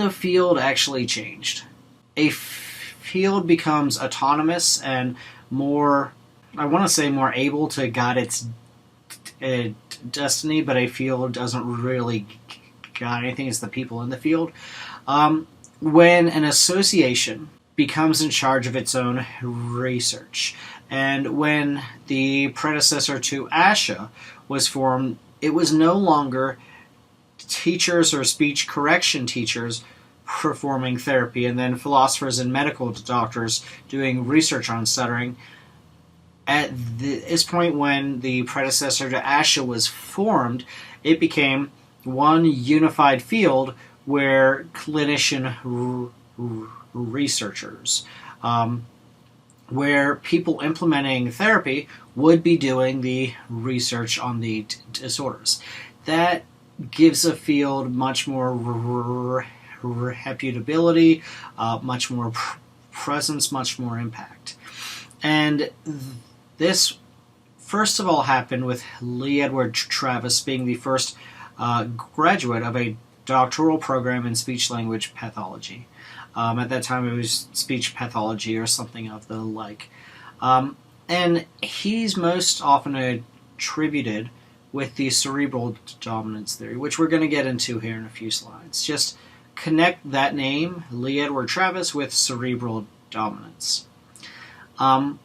the field actually changed. A field becomes autonomous and more, I want to say more able to guide its destiny, but a field doesn't really guide anything. It's the people in the field. When an association becomes in charge of its own research, and when the predecessor to ASHA was formed, it was no longer teachers or speech correction teachers performing therapy and then philosophers and medical doctors doing research on stuttering. At this point, when the predecessor to ASHA was formed, it became one unified field where clinician researchers, where people implementing therapy would be doing the research on the disorders. That gives a field much more reputability, much more presence, much more impact. And this, first of all, happened with Lee Edward Travis being the first graduate of a doctoral program in speech-language pathology. At that time, it was speech pathology or something of the like. And he's most often attributed with the cerebral dominance theory, which we're going to get into here in a few slides. Just connect that name, Lee Edward Travis, with cerebral dominance. Some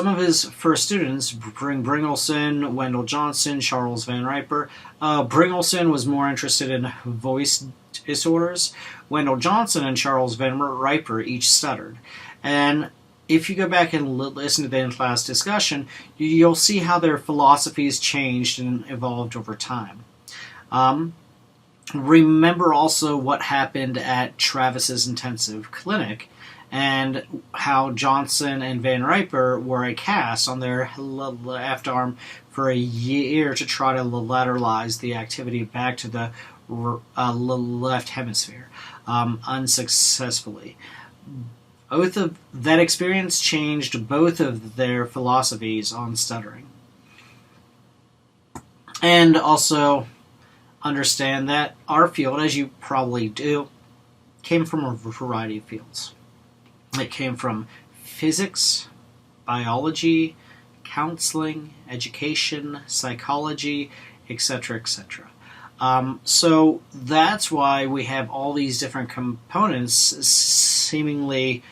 of his first students, Bringleson, Wendell Johnson, Charles Van Riper. Bringleson was more interested in voice disorders. Wendell Johnson and Charles Van Riper each stuttered. And if you go back and listen to the in-class discussion, you'll see how their philosophies changed and evolved over time. Remember also what happened at Travis's intensive clinic and how Johnson and Van Riper were a cast on their left arm for a year to try to lateralize the activity back to the left hemisphere, unsuccessfully. Both of that experience changed both of their philosophies on stuttering. And also understand that our field, as you probably do, came from a variety of fields. It came from physics, biology, counseling, education, psychology, etc., etc. So that's why we have all these different components seemingly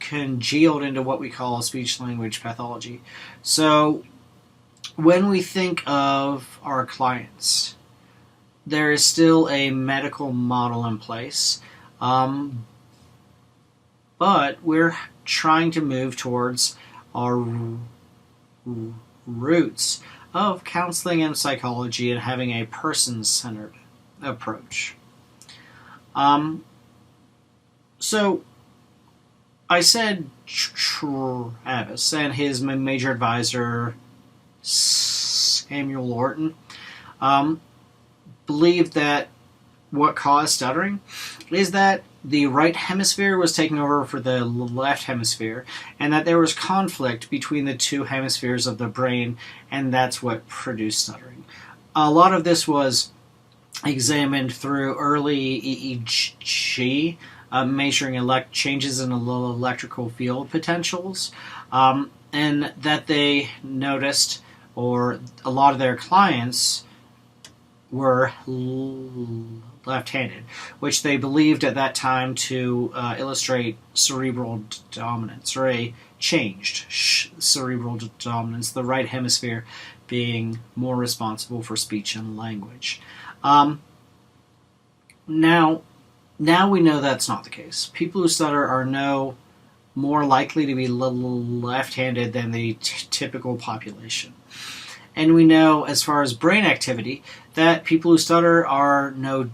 congealed into what we call speech-language pathology. So when we think of our clients, there is still a medical model in place, but we're trying to move towards our roots of counseling and psychology and having a person-centered approach. So I said Travis and his major advisor, Samuel Orton, believed that what caused stuttering is that the right hemisphere was taking over for the left hemisphere, and that there was conflict between the two hemispheres of the brain, and that's what produced stuttering. A lot of this was examined through early EEG, measuring changes in electrical field potentials, and that they noticed, or a lot of their clients were left-handed, which they believed at that time to illustrate cerebral dominance, or a changed cerebral dominance, the right hemisphere being more responsible for speech and language. Now we know that's not the case. People who stutter are no more likely to be left-handed than the typical population. And we know, as far as brain activity, that people who stutter are no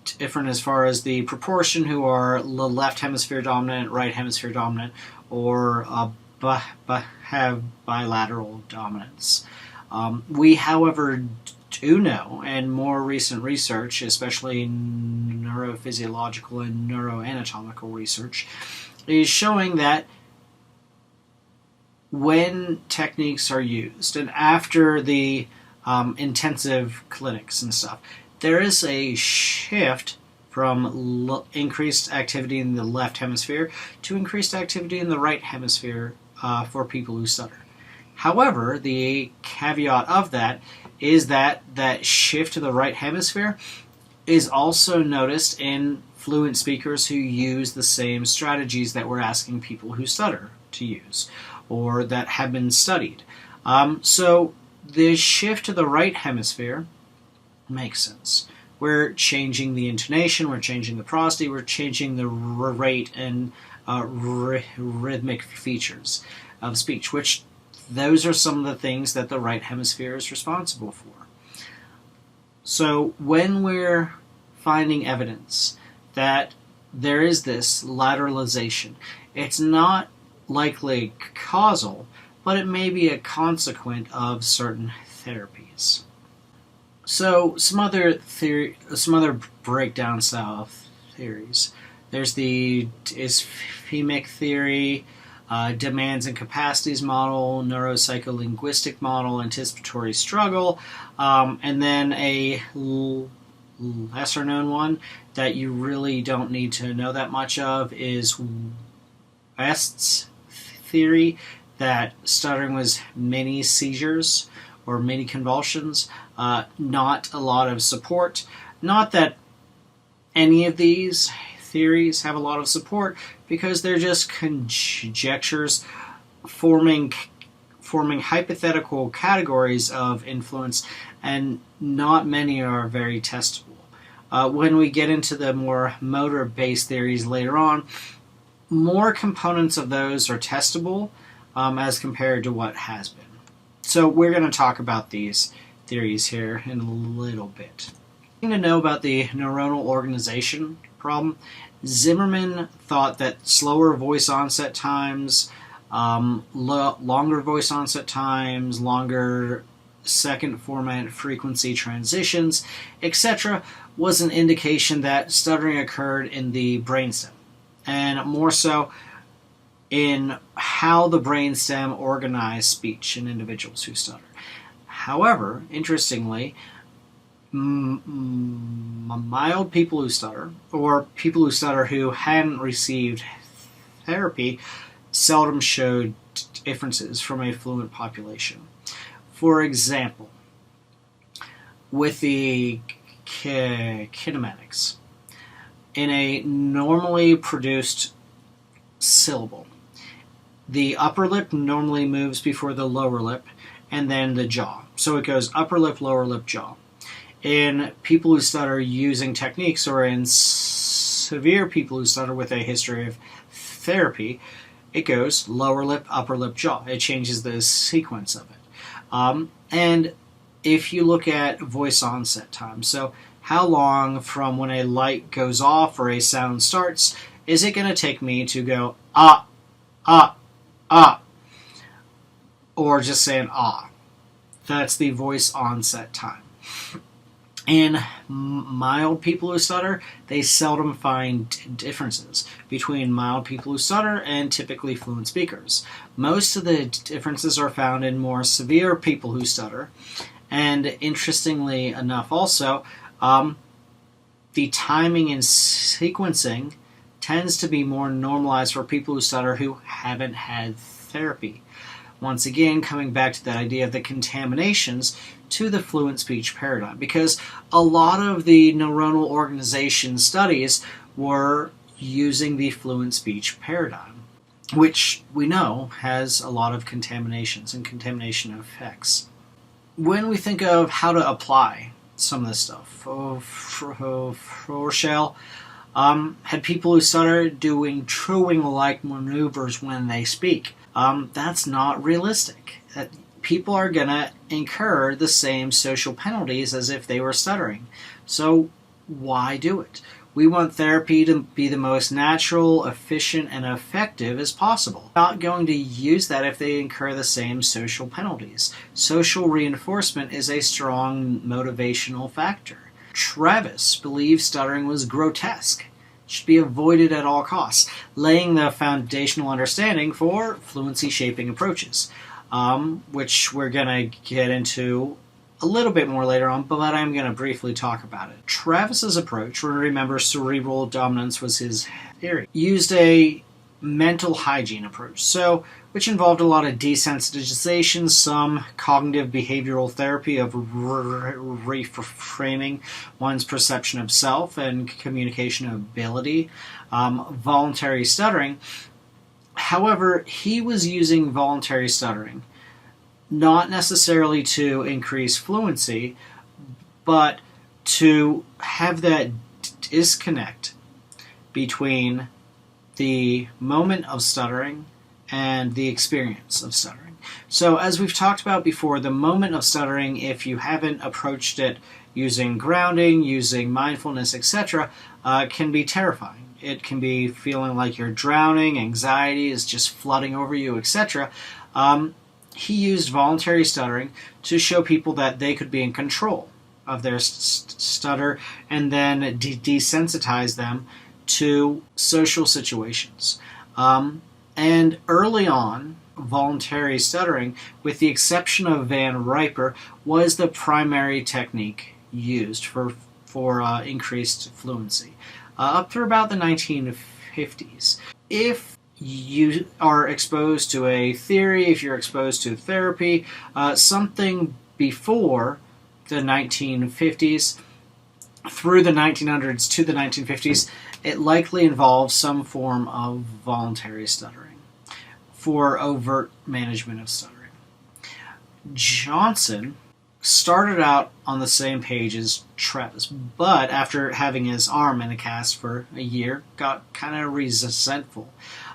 different as far as the proportion who are left hemisphere dominant, right hemisphere dominant, or have bilateral dominance. We, however, do know, and more recent research, especially neurophysiological and neuroanatomical research, is showing that when techniques are used, and after the intensive clinics and stuff, there is a shift from increased activity in the left hemisphere to increased activity in the right hemisphere for people who stutter. However, the caveat of that is that that shift to the right hemisphere is also noticed in fluent speakers who use the same strategies that we're asking people who stutter to use, or that have been studied. So the shift to the right hemisphere makes sense. We're changing the intonation, we're changing the prosody, we're changing the rate and rhythmic features of speech, which those are some of the things that the right hemisphere is responsible for. So when we're finding evidence that there is this lateralization, it's not likely causal, but it may be a consequence of certain therapies. So some other breakdown style theories. There's the ischemic theory, demands and capacities model, neuropsycholinguistic model, anticipatory struggle, and then a lesser known one that you really don't need to know that much of is West's theory that stuttering was mini seizures or mini convulsions, not a lot of support. Not that any of these theories have a lot of support, because they're just conjectures forming hypothetical categories of influence, and not many are very testable. When we get into the more motor-based theories later on, more components of those are testable as compared to what has been. So we're going to talk about these theories here in a little bit. To know about the neuronal organization problem, Zimmerman thought that slower voice onset times, longer voice onset times, longer second format frequency transitions, etc., was an indication that stuttering occurred in the brainstem, and more so in how the brainstem organized speech in individuals who stutter. However, interestingly, mild people who stutter, or people who stutter who hadn't received therapy, seldom showed differences from a fluent population. For example, with the kinematics, in a normally produced syllable, the upper lip normally moves before the lower lip and then the jaw. So it goes upper lip, lower lip, jaw. In people who stutter using techniques, or in severe people who stutter with a history of therapy, it goes lower lip, upper lip, jaw. It changes the sequence of it. And if you look at voice onset time, so how long from when a light goes off or a sound starts is it going to take me to go ah, ah, ah, or just say an ah? That's the voice onset time. In mild people who stutter, they seldom find differences between mild people who stutter and typically fluent speakers. Most of the differences are found in more severe people who stutter, and interestingly enough also, the timing and sequencing tends to be more normalized for people who stutter who haven't had therapy. Once again, coming back to that idea of the contaminations to the fluent speech paradigm, because a lot of the neuronal organization studies were using the fluent speech paradigm, which we know has a lot of contaminations and contamination effects. When we think of how to apply some of this stuff, Rochelle had people who stutter doing truing-like maneuvers when they speak. That's not realistic. People are going to incur the same social penalties as if they were stuttering. So why do it? We want therapy to be the most natural, efficient, and effective as possible. We're not going to use that if they incur the same social penalties. Social reinforcement is a strong motivational factor. Travis believed stuttering was grotesque. Should be avoided at all costs, laying the foundational understanding for fluency shaping approaches, which we're going to get into a little bit more later on, but I'm going to briefly talk about it. Travis's approach, remember cerebral dominance was his theory, used a mental hygiene approach, which involved a lot of desensitization, some cognitive behavioral therapy of reframing one's perception of self and communication ability, voluntary stuttering. However, he was using voluntary stuttering not necessarily to increase fluency, but to have that disconnect between the moment of stuttering and the experience of stuttering. So as we've talked about before, the moment of stuttering, if you haven't approached it using grounding, using mindfulness, etc., can be terrifying. It can be feeling like you're drowning, anxiety is just flooding over you, etc. He used voluntary stuttering to show people that they could be in control of their stutter and then desensitize them to social situations. And early on, voluntary stuttering, with the exception of Van Riper, was the primary technique used for increased fluency up through about the 1950s. If you are exposed to a theory, if you're exposed to therapy, something before the 1950s, through the 1900s to the 1950s, it likely involves some form of voluntary stuttering for overt management of stuttering. Johnson started out on the same page as Travis, but after having his arm in a cast for a year, got kind of resentful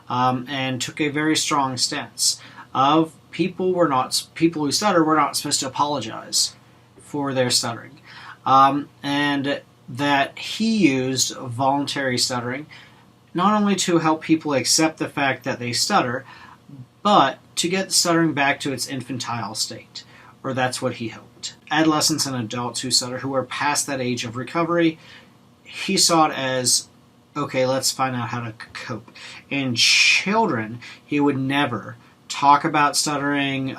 and took a very strong stance of people who stutter were not supposed to apologize for their stuttering, and that he used voluntary stuttering not only to help people accept the fact that they stutter, but to get stuttering back to its infantile state, or that's what he hoped. Adolescents and adults who stutter, who are past that age of recovery, he saw it as, okay, let's find out how to cope. In children, he would never talk about stuttering,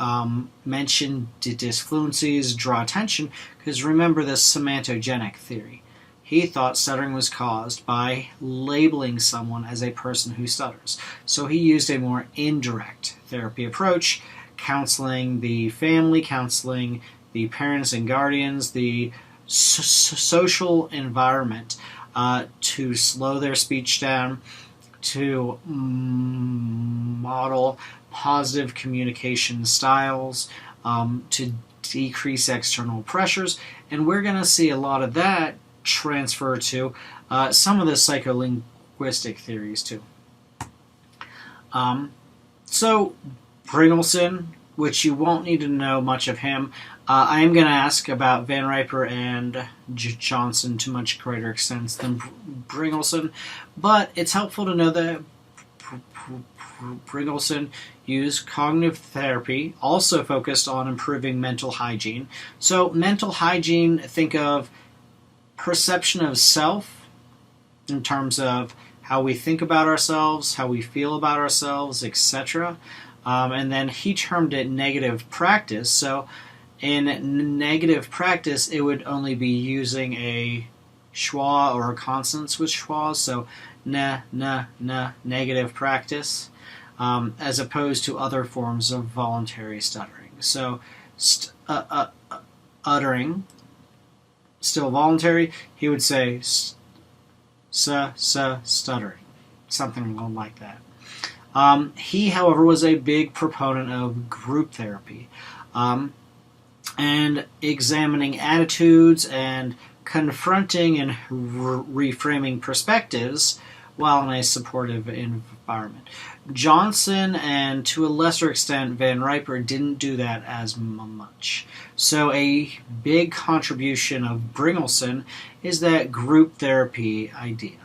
mention disfluencies, draw attention, because remember the semantogenic theory. He thought stuttering was caused by labeling someone as a person who stutters. So he used a more indirect therapy approach, counseling the family, counseling the parents and guardians, the social environment, to slow their speech down, to model positive communication styles, to decrease external pressures. And we're going to see a lot of that transfer to some of the psycholinguistic theories too. So Bringleson, which you won't need to know much of him, I am going to ask about Van Riper and Johnson to much greater extent than Bringleson, but it's helpful to know that Bringleson used cognitive therapy, also focused on improving mental hygiene. So mental hygiene, think of perception of self in terms of how we think about ourselves, how we feel about ourselves, etc. And then he termed it negative practice. So in negative practice, it would only be using a schwa or a consonants with schwas. So na, negative practice, as opposed to other forms of voluntary stuttering. So uttering, still voluntary, he would say stuttering, something like that. He, however, was a big proponent of group therapy, and examining attitudes and confronting and reframing perspectives while in a supportive environment. Johnson, and to a lesser extent Van Riper, didn't do that as much. So a big contribution of Bringleson is that group therapy idea.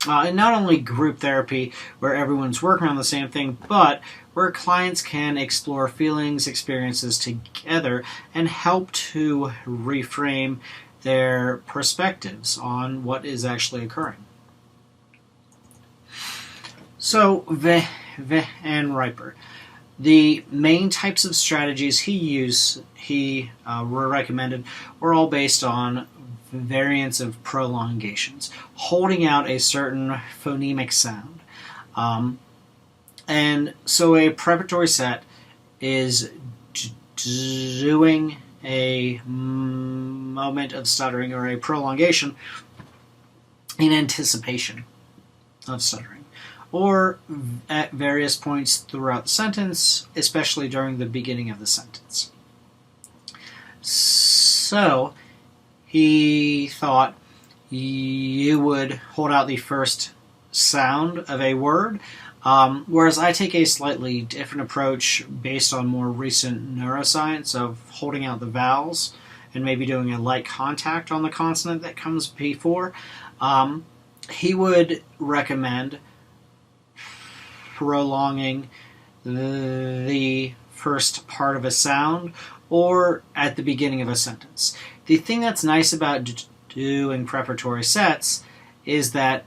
And not only group therapy where everyone's working on the same thing, but where clients can explore feelings, experiences together and help to reframe their perspectives on what is actually occurring. So, Van Riper. The main types of strategies he recommended were all based on variants of prolongations, holding out a certain phonemic sound. And so a preparatory set is doing a moment of stuttering or a prolongation in anticipation of stuttering, or at various points throughout the sentence, especially during the beginning of the sentence. So he thought you would hold out the first sound of a word, whereas I take a slightly different approach based on more recent neuroscience of holding out the vowels and maybe doing a light contact on the consonant that comes before. He would recommend prolonging the first part of a sound or at the beginning of a sentence. The thing that's nice about doing preparatory sets is that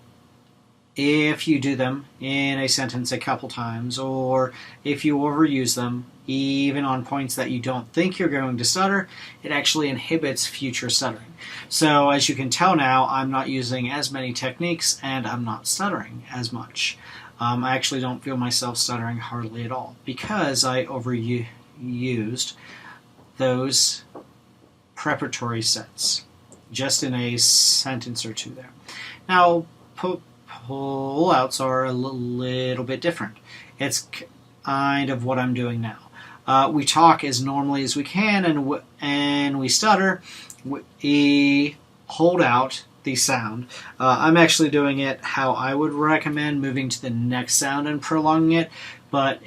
if you do them in a sentence a couple times, or if you overuse them, even on points that you don't think you're going to stutter, it actually inhibits future stuttering. So as you can tell now, I'm not using as many techniques and I'm not stuttering as much. I actually don't feel myself stuttering hardly at all because I overused those preparatory sets just in a sentence or two there. Now, pull-outs are a little bit different. It's kind of what I'm doing now. We talk as normally as we can, and we stutter. We hold out the sound. I'm actually doing it how I would recommend, moving to the next sound and prolonging it, but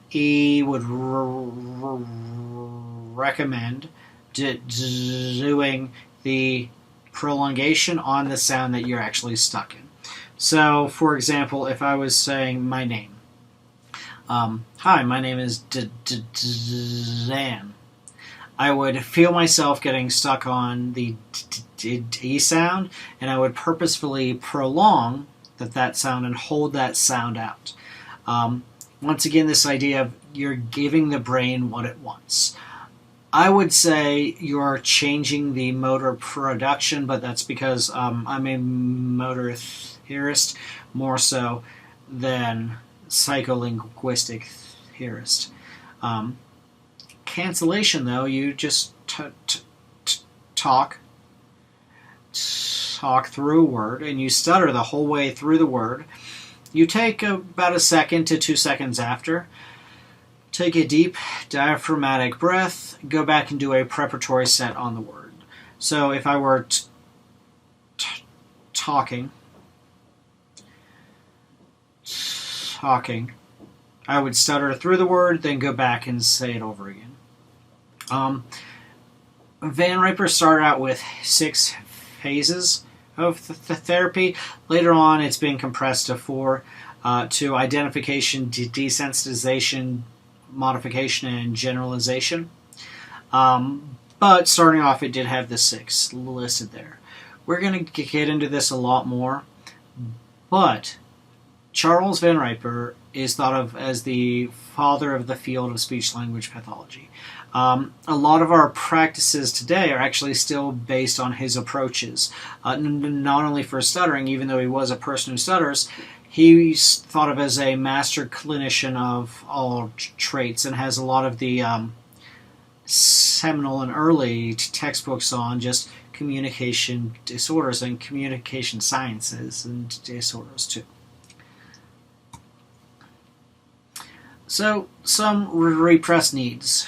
he would recommend doing the prolongation on the sound that you're actually stuck in. So, for example, if I was saying my name, hi, my name is Dan, I would feel myself getting stuck on the D sound, and I would purposefully prolong that sound and hold that sound out. Once again, this idea of you're giving the brain what it wants. I would say you're changing the motor production, but that's because I'm a motor theorist more so than psycholinguistic theorist. Cancellation, though, you just talk through a word, and you stutter the whole way through the word. You take about a second to 2 seconds after. Take a deep diaphragmatic breath, go back and do a preparatory set on the word. So if I were talking, I would stutter through the word, then go back and say it over again. Van Riper started out with 6 phases of the therapy. Later on, it's been compressed to 4, to identification, desensitization, modification, and generalization. But starting off, it did have the 6 listed there. We're going to get into this a lot more, but Charles Van Riper is thought of as the father of the field of speech-language pathology. A lot of our practices today are actually still based on his approaches, not only for stuttering, even though he was a person who stutters. He's thought of as a master clinician of all traits and has a lot of the seminal and early textbooks on just communication disorders and communication sciences and disorders too. So, some repressed needs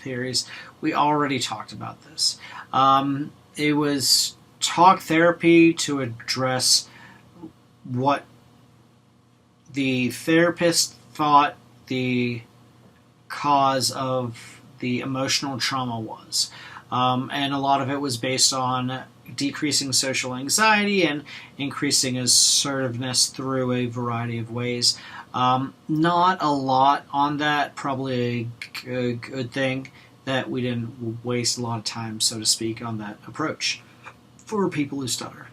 theories. We already talked about this. It was talk therapy to address what the therapist thought the cause of the emotional trauma was. And a lot of it was based on decreasing social anxiety and increasing assertiveness through a variety of ways. Not a lot on that, probably a good thing that we didn't waste a lot of time, so to speak, on that approach for people who stutter.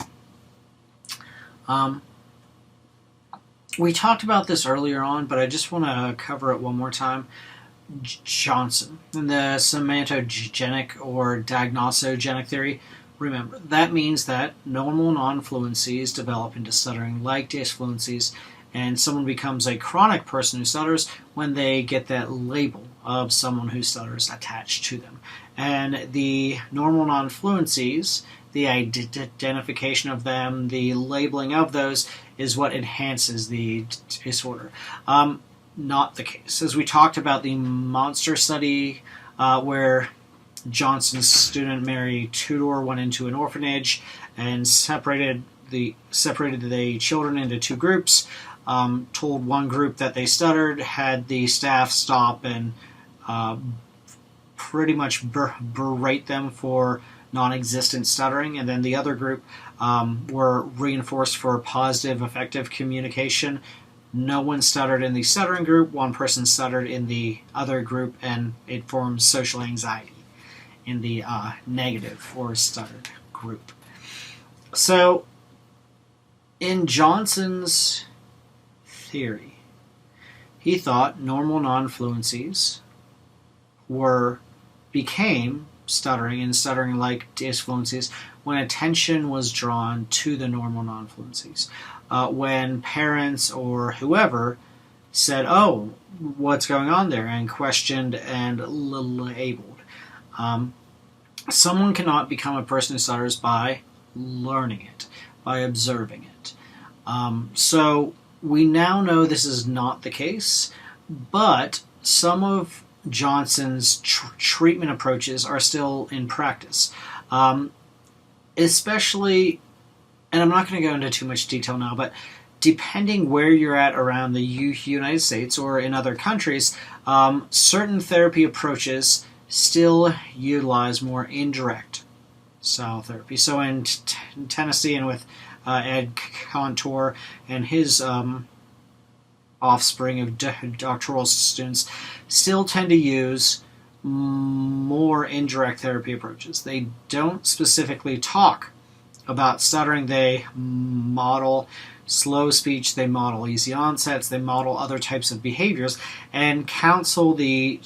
We talked about this earlier on, but I just want to cover it one more time. Johnson and the semantogenic or diagnosogenic theory. Remember, that means that normal non-fluencies develop into stuttering like disfluencies, and someone becomes a chronic person who stutters when they get that label of someone who stutters attached to them. And the normal non-fluencies, the identification of them, the labeling of those, is what enhances the disorder. Not the case. As we talked about the monster study where Johnson's student Mary Tudor went into an orphanage and separated the children into two groups, told one group that they stuttered, had the staff stop and pretty much berate them for non-existent stuttering, and then the other group were reinforced for positive, effective communication. No one stuttered in the stuttering group, one person stuttered in the other group, and it forms social anxiety in the negative or stuttered group. So, in Johnson's theory, he thought normal non-fluencies became stuttering and stuttering like disfluencies when attention was drawn to the normal non-fluencies. When parents or whoever said, "Oh, what's going on there?" and questioned and labeled. Someone cannot become a person who stutters by learning it, by observing it. So we now know this is not the case, but some of Johnson's treatment approaches are still in practice. Especially, and I'm not going to go into too much detail now, but depending where you're at around the United States or in other countries, certain therapy approaches still utilize more indirect style therapy. So in Tennessee and with Ed Contour and his offspring of doctoral students still tend to use more indirect therapy approaches. They don't specifically talk about stuttering. They model slow speech, they model easy onsets, they model other types of behaviors, and counsel the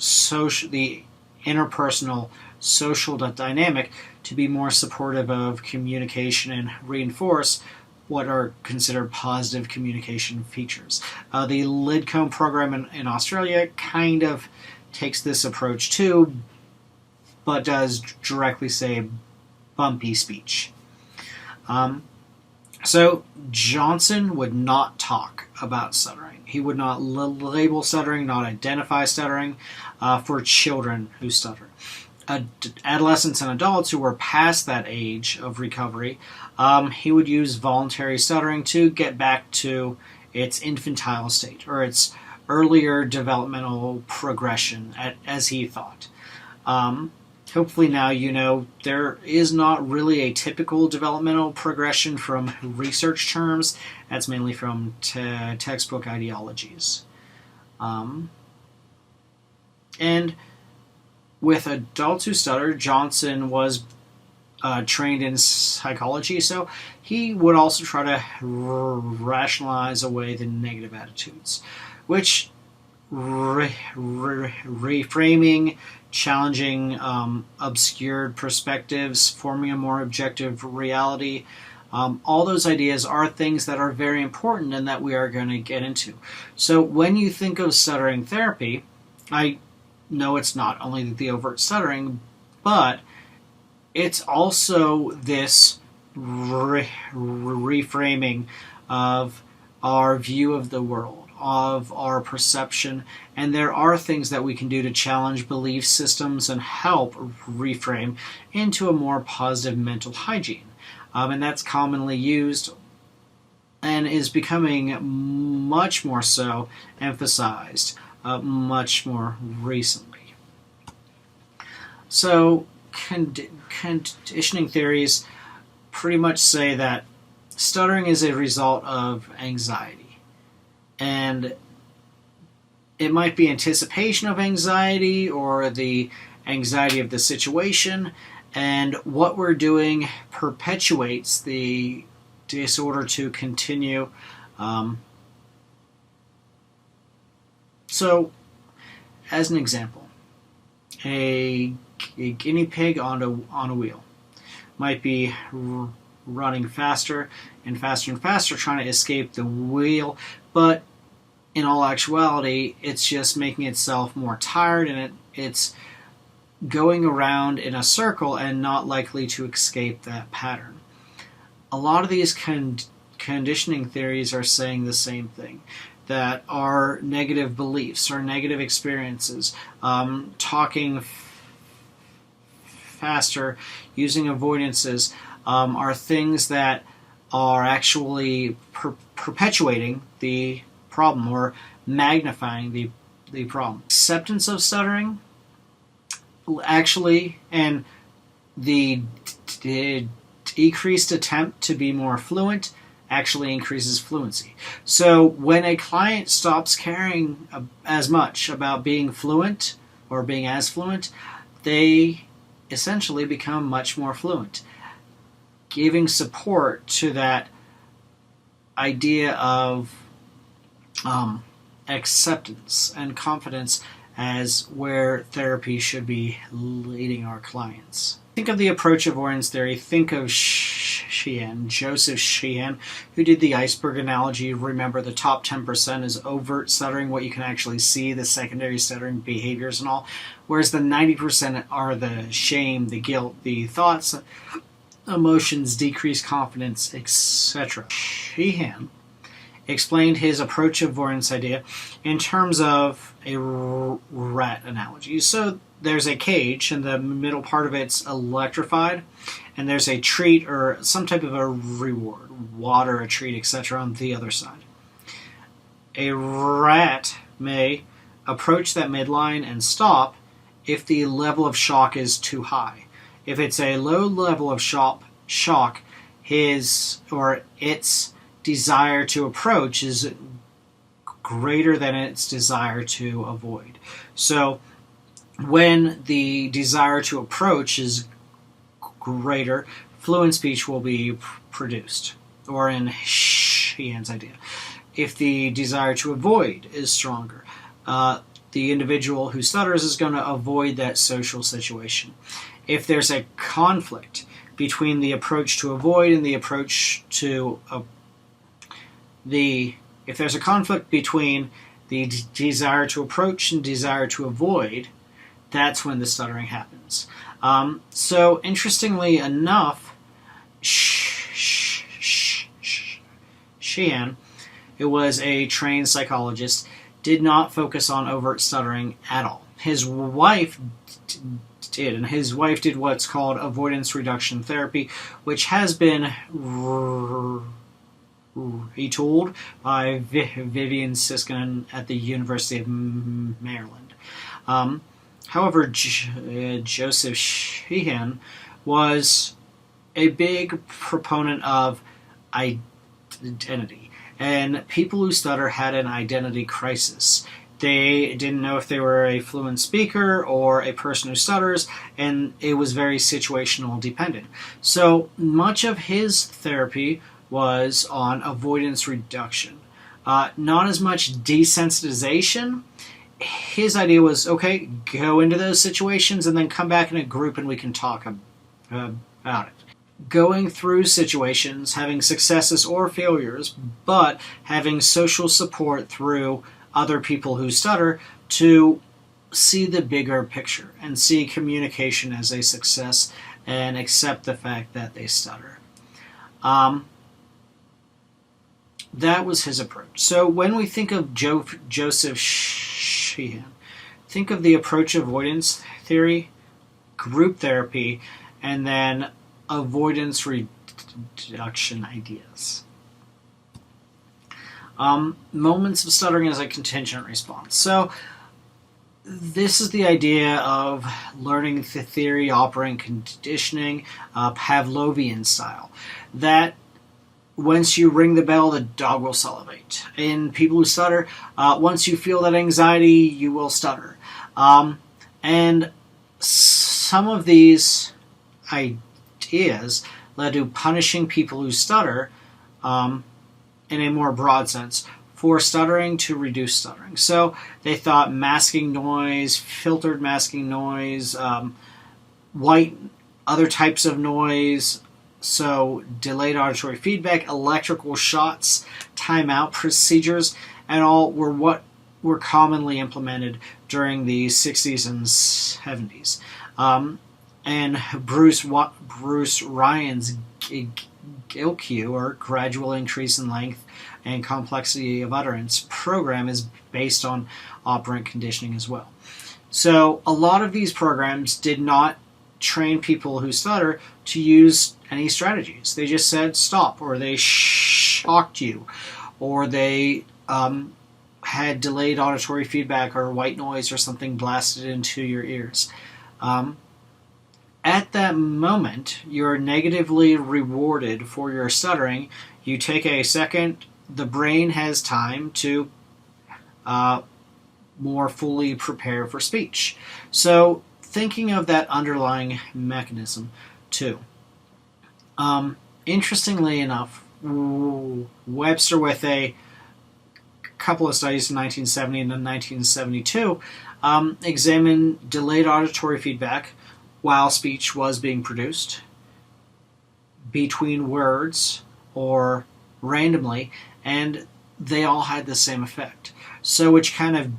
interpersonal social dynamic to be more supportive of communication and reinforce what are considered positive communication features. The Lidcombe program in Australia kind of takes this approach too, but does directly say bumpy speech. So Johnson would not talk about stuttering. He would not label stuttering, not identify stuttering for children who stutter. Adolescents and adults who were past that age of recovery, he would use voluntary stuttering to get back to its infantile state, or its earlier developmental progression, as he thought. Hopefully now you know there is not really a typical developmental progression from research terms. That's mainly from textbook ideologies. And with adults who stutter, Johnson was trained in psychology, so he would also try to rationalize away the negative attitudes, which reframing, challenging obscured perspectives, forming a more objective reality, all those ideas are things that are very important and that we are going to get into. So when you think of stuttering therapy, I know it's not only the overt stuttering, but it's also this reframing of our view of the world, of our perception, and there are things that we can do to challenge belief systems and help reframe into a more positive mental hygiene. And that's commonly used and is becoming much more so emphasized much more recently. So conditioning theories pretty much say that stuttering is a result of anxiety. And it might be anticipation of anxiety or the anxiety of the situation, and what we're doing perpetuates the disorder to continue So, as an example, a guinea pig on a wheel might be running faster and faster and faster, trying to escape the wheel, but in all actuality, it's just making itself more tired, and it's going around in a circle and not likely to escape that pattern. A lot of these conditioning theories are saying the same thing, that our negative beliefs, our negative experiences, talking faster, using avoidances, are things that are actually perpetuating the problem or magnifying the problem. Acceptance of stuttering actually, and the decreased attempt to be more fluent actually increases fluency. So when a client stops caring as much about being fluent or being as fluent, they essentially become much more fluent, giving support to that idea of acceptance and confidence as where therapy should be leading our clients. Think of the approach avoidance theory. Think of Joseph Sheehan, who did the iceberg analogy. Remember, the top 10% is overt stuttering, what you can actually see, the secondary stuttering behaviors and all, whereas the 90% are the shame, the guilt, the thoughts, emotions, decreased confidence, etc. Sheehan explained his approach avoidance idea in terms of a rat analogy. So there's a cage, and the middle part of it's electrified, and there's a treat or some type of a reward, water, a treat, etc. on the other side. A rat may approach that midline and stop if the level of shock is too high. If it's a low level of shock, his or its desire to approach is greater than its desire to avoid. So when the desire to approach is greater, fluent speech will be produced, or in Sheehan's idea. If the desire to avoid is stronger, the individual who stutters is going to avoid that social situation. If there's a conflict between the approach to avoid and the approach to if there's a conflict between the desire to approach and desire to avoid, that's when the stuttering happens. So interestingly enough, Sheehan, who was a trained psychologist, did not focus on overt stuttering at all. His wife did, and his wife did what's called avoidance reduction therapy, which has been retooled by Vivian Siskind at the University of Maryland. However, Joseph Sheehan was a big proponent of identity, and people who stutter had an identity crisis. They didn't know if they were a fluent speaker or a person who stutters, and it was very situational dependent. So much of his therapy was on avoidance reduction. Not as much desensitization. His idea was, okay, go into those situations and then come back in a group and we can talk about it. Going through situations, having successes or failures, but having social support through other people who stutter to see the bigger picture and see communication as a success and accept the fact that they stutter. That was his approach. So when we think of Joseph Sheehan, think of the approach avoidance theory, group therapy, and then avoidance reduction ideas. Moments of stuttering as a contingent response. So this is the idea of learning the theory, operant conditioning, Pavlovian style, that once you ring the bell, the dog will salivate. In people who stutter, once you feel that anxiety, you will stutter. And some of these ideas led to punishing people who stutter in a more broad sense for stuttering to reduce stuttering. So they thought masking noise, filtered masking noise, white, other types of noise, so delayed auditory feedback, electrical shots, timeout procedures, and all were what were commonly implemented during the 60s and 70s. And Bruce Ryan's GILQ, or Gradual Increase in Length and Complexity of Utterance program, is based on operant conditioning as well. So a lot of these programs did not train people who stutter to use any strategies. They just said stop, or they shocked you, or they had delayed auditory feedback or white noise or something blasted into your ears. At that moment, you're negatively rewarded for your stuttering. You take a second, the brain has time to more fully prepare for speech. So thinking of that underlying mechanism too. Interestingly enough, Webster, with a couple of studies in 1970 and then 1972, examined delayed auditory feedback while speech was being produced, between words, or randomly, and they all had the same effect. So which kind of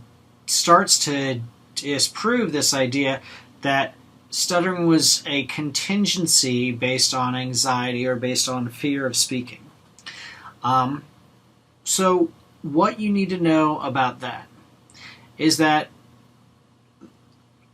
starts to disprove this idea that stuttering was a contingency based on anxiety or based on fear of speaking. So what you need to know about that is that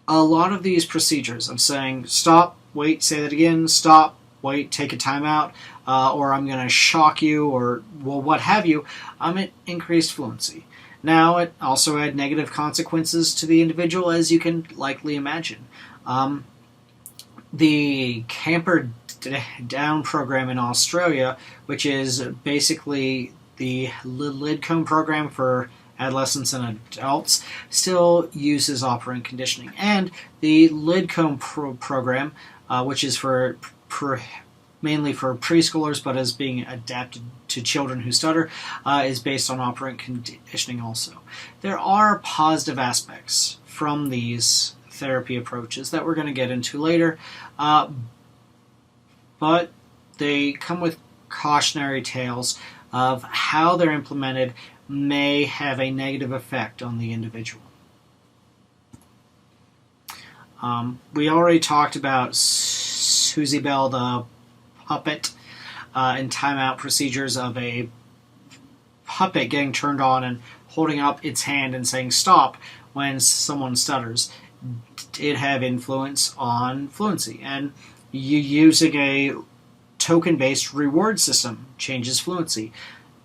a lot of these procedures of saying stop, wait, say that again, stop, wait, take a time out, or I'm going to shock you, or well, what have you, it increased fluency. Now, it also had negative consequences to the individual, as you can likely imagine. The Camper Down program in Australia, which is basically the Lidcombe program for adolescents and adults, still uses operant conditioning. And the Lidcombe program, which is for mainly for preschoolers but is being adapted to children who stutter, is based on operant conditioning also. There are positive aspects from these therapy approaches that we're going to get into later, but they come with cautionary tales of how they're implemented may have a negative effect on the individual. We already talked about Susie Bell, the puppet, and timeout procedures of a puppet getting turned on and holding up its hand and saying stop when someone stutters did have influence on fluency. And you using a token-based reward system changes fluency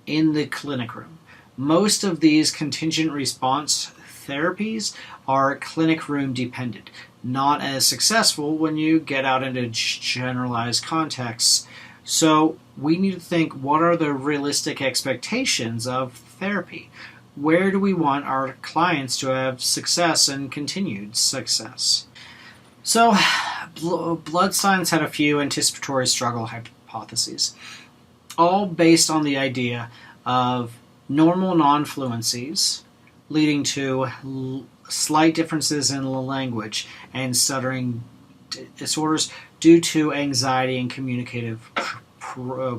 in the clinic room. Most of these contingent response therapies are clinic room dependent, not as successful when you get out into generalized contexts. So we need to think, what are the realistic expectations of therapy? Where do we want our clients to have success and continued success? So Bloodstein's had a few anticipatory struggle hypotheses, all based on the idea of normal non-fluencies leading to slight differences in language and stuttering disorders due to anxiety and communicative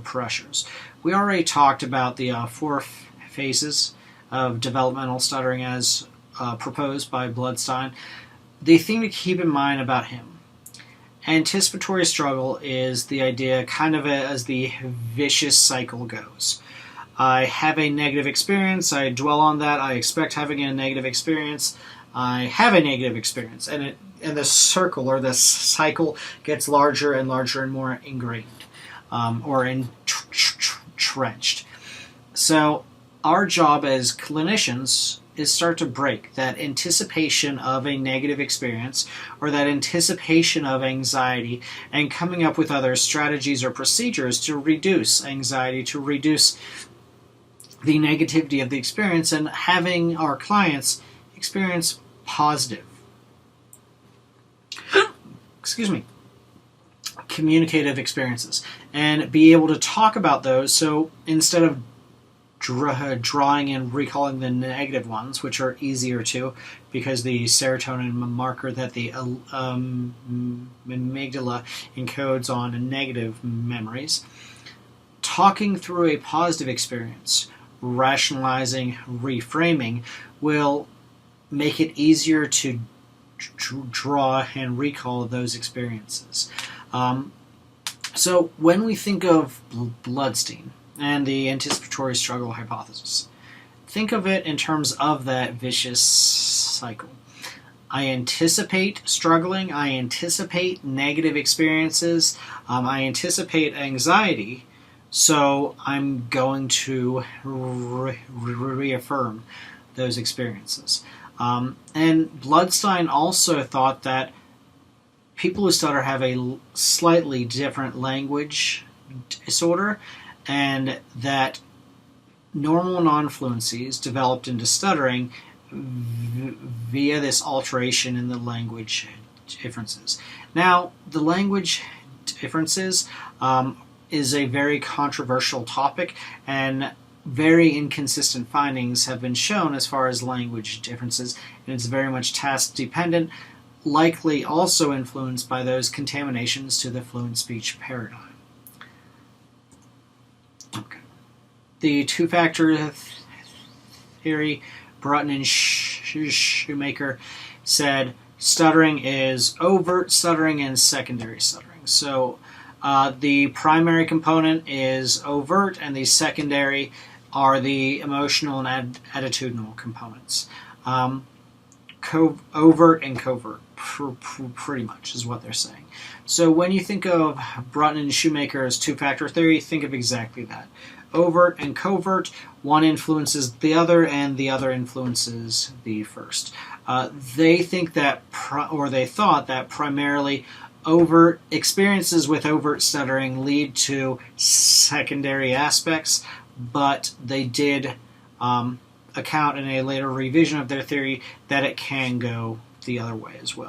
pressures. We already talked about the 4 phases of developmental stuttering as proposed by Bloodstein. The thing to keep in mind about him, anticipatory struggle is the idea kind of as the vicious cycle goes. I have a negative experience, I dwell on that, I expect having a negative experience, I have a negative experience, and the circle or the cycle gets larger and larger and more ingrained or entrenched. So our job as clinicians is start to break that anticipation of a negative experience or that anticipation of anxiety and coming up with other strategies or procedures to reduce anxiety, to reduce the negativity of the experience, and having our clients experience positive communicative experiences and be able to talk about those. So instead of drawing and recalling the negative ones, which are easier to, because the serotonin marker that the amygdala encodes on negative memories. Talking through a positive experience, rationalizing, reframing, will make it easier to draw and recall those experiences. So when we think of bloodstein and the anticipatory struggle hypothesis, think of it in terms of that vicious cycle. I anticipate struggling, I anticipate negative experiences, I anticipate anxiety, so I'm going to reaffirm those experiences. And Bloodstein also thought that people who stutter have a slightly different language disorder, and that normal non-fluencies developed into stuttering via this alteration in the language differences. Now, the language differences is a very controversial topic, and very inconsistent findings have been shown as far as language differences, and it's very much task dependent, likely also influenced by those contaminations to the fluent speech paradigm. Okay. The two-factor theory, Broughton and Shoemaker, said stuttering is overt stuttering and secondary stuttering. So the primary component is overt, and the secondary are the emotional and attitudinal components. Overt and covert, pretty much, is what they're saying. So when you think of Broughton and Shoemaker's two-factor theory, think of exactly that. Overt and covert, one influences the other, and the other influences the first. They think that, they thought that primarily overt experiences with overt stuttering lead to secondary aspects, but they did account in a later revision of their theory that it can go the other way as well.